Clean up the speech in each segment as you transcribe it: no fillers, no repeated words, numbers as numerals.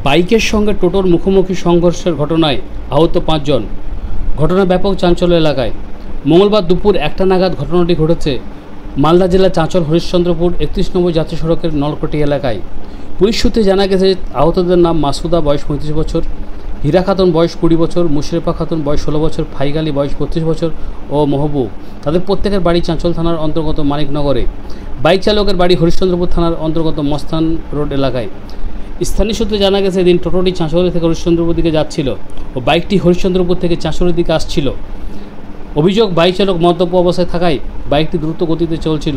বাইকের সঙ্গে টোটোর মুখোমুখি সংঘর্ষের ঘটনায় আহত 5 জন। ঘটনা ব্যাপক চাঞ্চল্য এলাকায়। মঙ্গলবার দুপুর 1টা নাগাদ ঘটনাটি ঘটেছে মালদা জেলার চাঁচল হরিশ্চন্দ্রপুর 31 নম্বর জাতীয় সড়কের নলকটি এলাকায়। পুলিশ সূত্রে জানা গেছে আহতদের নাম মাসুদা, বয়স 35 বছর, হীরা খাতুন, বয়স 20 বছর, মুশরেফা খাতুন, বয়স 16 বছর, ফাইগালি, বয়স 32 বছর ও মহবুব। তাদের প্রত্যেকের বাড়ি চাঁচল থানার অন্তর্গত মানিকনগরে। বাইক চালকের বাড়ি হরিশ্চন্দ্রপুর থানার অন্তর্গত মস্তান রোড এলাকায়। স্থানীয় সূত্রে জানা গেছে এদিন টোটোটি চাঁচল থেকে হরিশ্চন্দ্রপুর দিকে যাচ্ছিল ও বাইকটি হরিশ্চন্দ্রপুর থেকে চাঁচলের দিকে আসছিল। অভিযোগ, বাইক চালক মদ্যপ অবস্থায় থাকায় বাইকটি দ্রুত গতিতে চলছিল।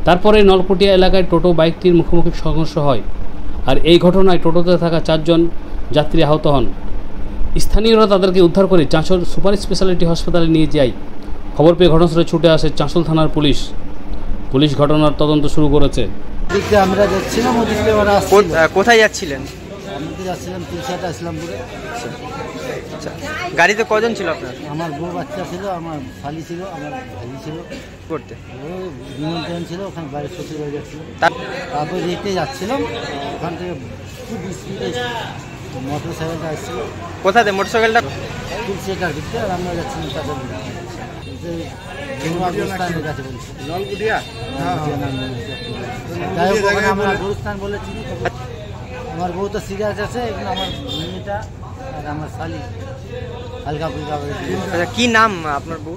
তারপরে নলকটিয়া এলাকায় টোটো বাইকটির মুখোমুখি সংঘর্ষ হয়, আর এই ঘটনায় টোটোতে থাকা 4 জন যাত্রী আহত হন। স্থানীয়রা তাদেরকে উদ্ধার করে চাঁচল সুপার স্পেশালিটি হাসপাতালে নিয়ে যায়। খবর পেয়ে ঘটনাস্থলে ছুটে আসে চাঁচল থানার পুলিশ। পুলিশ ঘটনার তদন্ত শুরু করেছে। আমরা যাচ্ছিলাম, কোথায় যাচ্ছিলেন? আমি তো যাচ্ছিলাম তিলশাটা ইসলামপুরে। আচ্ছা, গাড়িতে কজন ছিল আপনার? আমার বউ বাচ্চা ছিল, আমার শালি ছিল, আমার ভাই ছিল, করতে নিমন্ত্রণ ছিল, ওখানে বাড়ির শ্বশুর হয়ে যাচ্ছিল। তারপর দেখতে যাচ্ছিলাম, ওখান থেকে খুব স্পিডে মোটর সাইকেলটা আসছিল। কোথাতে মোটরসাইকেলটা? তুলসিটার ভিতরে, আর আমরা যাচ্ছিলাম তাদের কাছে বলছি নলকুটিয়া। যাই হোক, ওখানে আমরা গুরুস্থান বলেছি। আমার বউ তো সিরিয়াস আছে, এখানে আমার মেয়েটা আর আমার শালি হালকা ফুলকা। আচ্ছা, কি নাম আপনার বউ?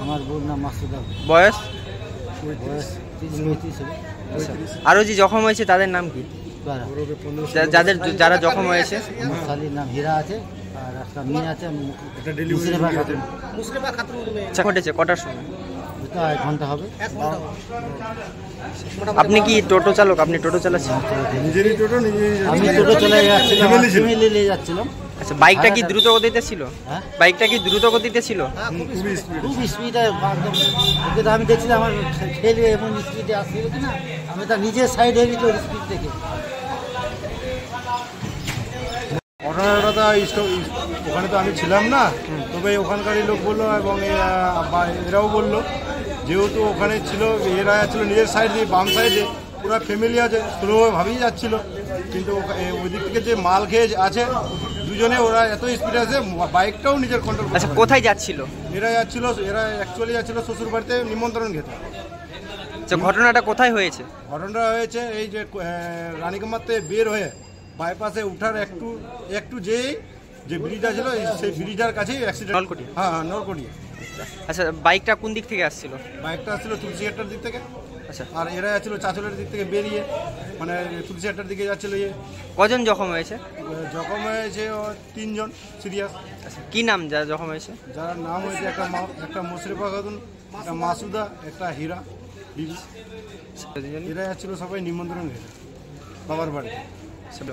আমার বউর নাম মাসুদা। বয়স? বয়স 30-35 হবে। আরও যে জখম হয়েছে তাদের নাম কি? যারা জখম হয়েছে? আমার শালির নাম হীরা আছে, আর একটা মেয়ে আছে মুশরেফা খাতুন। আচ্ছা, ঘটেছে কটার সময়? এটা 1 ঘন্টা হবে। আপনি কি টোটো চালক? আপনি টোটো চালাচ্ছেন? আমি টোটো চলে যাচ্ছিলাম, ফ্যামিলি নিয়ে যাচ্ছিলাম। আচ্ছা, বাইকটা কি দ্রুত গতিতে ছিল? বাইকটা কি দ্রুত গতিতে ছিল? খুব স্পিডে একদম। ওকে তো আমি দেখছিলাম আমার খেলে এমন স্পিডে আসছিল কিনা, আমি তার নিজের সাইড হয়ে গেছি ওর স্পিড থেকে। ঘটনাটা তো ওখানে তো আমি ছিলাম না, তবে ওখানকারই লোক বললো এবং এরাও বললো, যেহেতু ওখানে ছিল, এরা ছিল নিজের সাইড দিয়ে, বাম সাইডে পুরো ফ্যামিলি আছে, স্লোভাবেই যাচ্ছিল, কিন্তু ওই দিক থেকে যে মাল খেয়ে আছে দুজনে, ওরা এত স্পিডে আছে, বাইকটাও নিজের কন্ট্রোল। আচ্ছা, কোথায় যাচ্ছিল? এরা অ্যাকচুয়ালি যাচ্ছিল শ্বশুর বাড়িতে নিমন্ত্রণ খেতে। আচ্ছা, ঘটনাটা কোথায় হয়েছে? ঘটনাটা হয়েছে এই যে রানীকামাতে বের হয়ে বাইপাসে উঠার একটু যে ব্রিজটা ছিল, সেই ব্রিজটার কাছেই অ্যাক্সিডেন্ট। নলকটি? হ্যাঁ, নলকটি। আচ্ছা, বাইকটা কোন দিক থেকে আসছিল? বাইকটা আসছিল তুলসিহাটার দিক থেকে। আচ্ছা, আর এরা যাচ্ছিল চাঁচলের দিক থেকে বেরিয়ে, মানে তুলসিহাটার দিকে যাচ্ছিল। কজন জখম হয়েছে? জখম হয়েছে 3 জন সিরিয়াস। আচ্ছা, কি নাম যারা জখম হয়েছে? যার নাম হয়েছে একটা মুশরেফা খাতুন, একটা মাসুদা, একটা হীরা বিবি। এরা যাচ্ছিল সবাই নিমন্ত্রণ খেতে বাবার বাড়ি।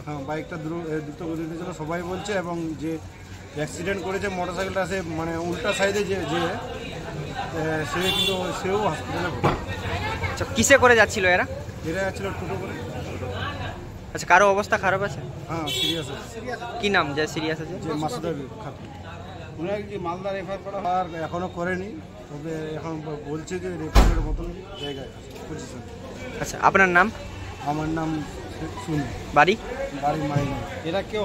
হ্যাঁ, বাইকটা দ্রুত গতিতে ছিল সবাই বলছে, এবং যে অ্যাক্সিডেন্ট করেছে মোটরসাইকেলটা, সে মানে উল্টা সাইডে যে সে কিন্তু সেও হসপিটালে ভর্তি। আচ্ছা, কিসে করে যাচ্ছিল এরা? এরা যাচ্ছিল টোটো করে। আচ্ছা, কারো অবস্থা খারাপ আছে? হ্যাঁ, সিরিয়াস আছে। কি নাম যে সিরিয়াস আছে? যে মাসুদা খাতুন। ওনাকে যে মালদা রেফার করা আর এখনও করেনি, তবে এখন বলছে যে রেফারের মতন জায়গায় পজিশন। আচ্ছা, আপনার নাম? আমার নাম সুনি। বাড়ি? মাইনা। এরা কেউ